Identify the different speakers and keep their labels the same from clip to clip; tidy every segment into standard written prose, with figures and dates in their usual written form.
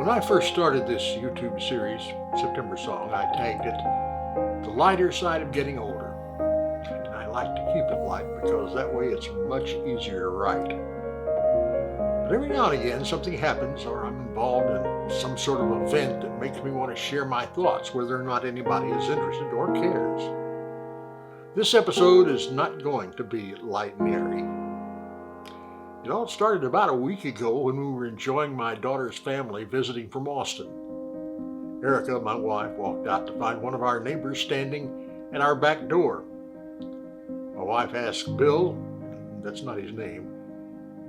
Speaker 1: When I first started this YouTube series, September Song, I tagged it The Lighter Side of Getting Older. And I like to keep it light because that way it's much easier to write. But every now and again something happens or I'm involved in some sort of event that makes me want to share my thoughts whether or not anybody is interested or cares. This episode is not going to be light and airy. It all started about a week ago when we were enjoying my daughter's family visiting from Austin. Erica, my wife, walked out to find one of our neighbors standing at our back door. My wife asked Bill, that's not his name,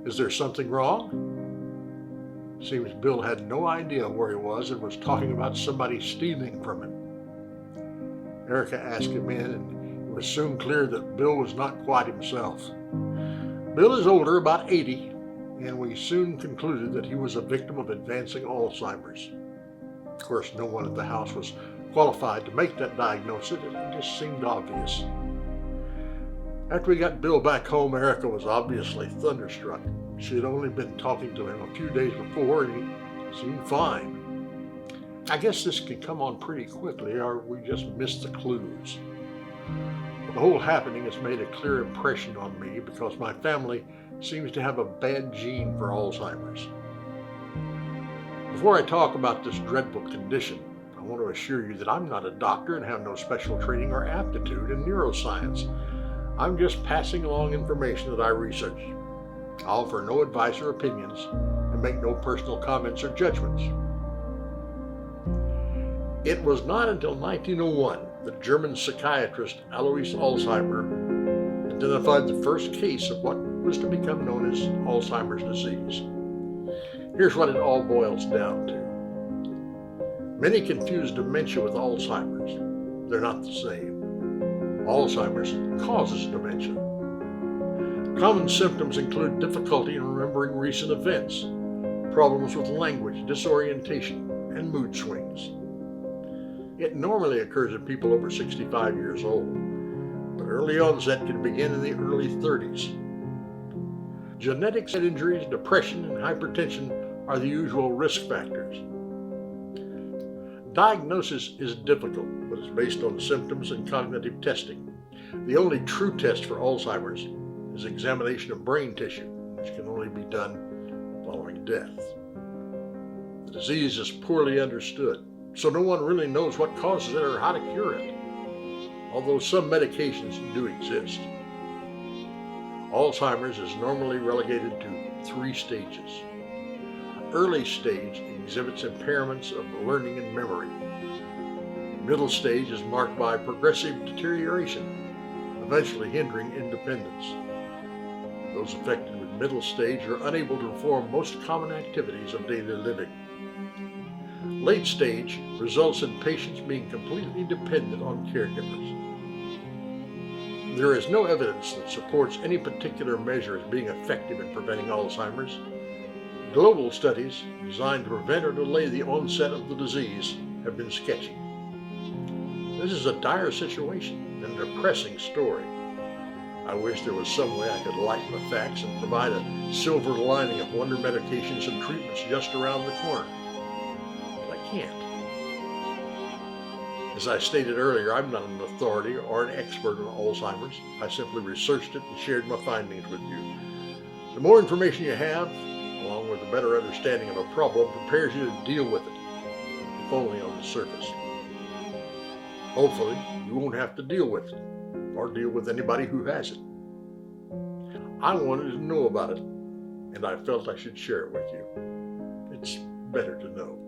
Speaker 1: "Is there something wrong?" Seems Bill had no idea where he was and was talking about somebody stealing from him. Erica asked him in, and it was soon clear that Bill was not quite himself. Bill is older, about 80, and we soon concluded that he was a victim of advancing Alzheimer's. Of course, no one at the house was qualified to make that diagnosis. It just seemed obvious. After we got Bill back home, Erica was obviously thunderstruck. She had only been talking to him a few days before, and he seemed fine. I guess this can come on pretty quickly, or we just missed the clues. The whole happening has made a clear impression on me because my family seems to have a bad gene for Alzheimer's. Before I talk about this dreadful condition, I want to assure you that I'm not a doctor and have no special training or aptitude in neuroscience. I'm just passing along information that I researched. I offer no advice or opinions and make no personal comments or judgments. It was not until 1901 that German psychiatrist Alois Alzheimer identified the first case of what was to become known as Alzheimer's disease. Here's what it all boils down to. Many confuse dementia with Alzheimer's. They're not the same. Alzheimer's causes dementia. Common symptoms include difficulty in remembering recent events, problems with language, disorientation, and mood swings. It normally occurs in people over 65 years old, but early onset can begin in the early 30s. Genetics, head injuries, depression, and hypertension are the usual risk factors. Diagnosis is difficult, but it's based on symptoms and cognitive testing. The only true test for Alzheimer's is examination of brain tissue, which can only be done following death. The disease is poorly understood, so no one really knows what causes it or how to cure it, although some medications do exist. Alzheimer's is normally relegated to 3 stages. Early stage exhibits impairments of learning and memory. Middle stage is marked by progressive deterioration, eventually hindering independence. Those affected with middle stage are unable to perform most common activities of daily living. Late stage results in patients being completely dependent on caregivers. There is no evidence that supports any particular measure as being effective in preventing Alzheimer's. Global studies designed to prevent or delay the onset of the disease have been sketchy. This is a dire situation and a depressing story. I wish there was some way I could lighten the facts and provide a silver lining of wonder medications and treatments just around the corner. But I can't. As I stated earlier, I'm not an authority or an expert on Alzheimer's. I simply researched it and shared my findings with you. The more information you have, along with a better understanding of a problem, prepares you to deal with it, if only on the surface. Hopefully, you won't have to deal with it, or deal with anybody who has it. I wanted to know about it, and I felt I should share it with you. It's better to know.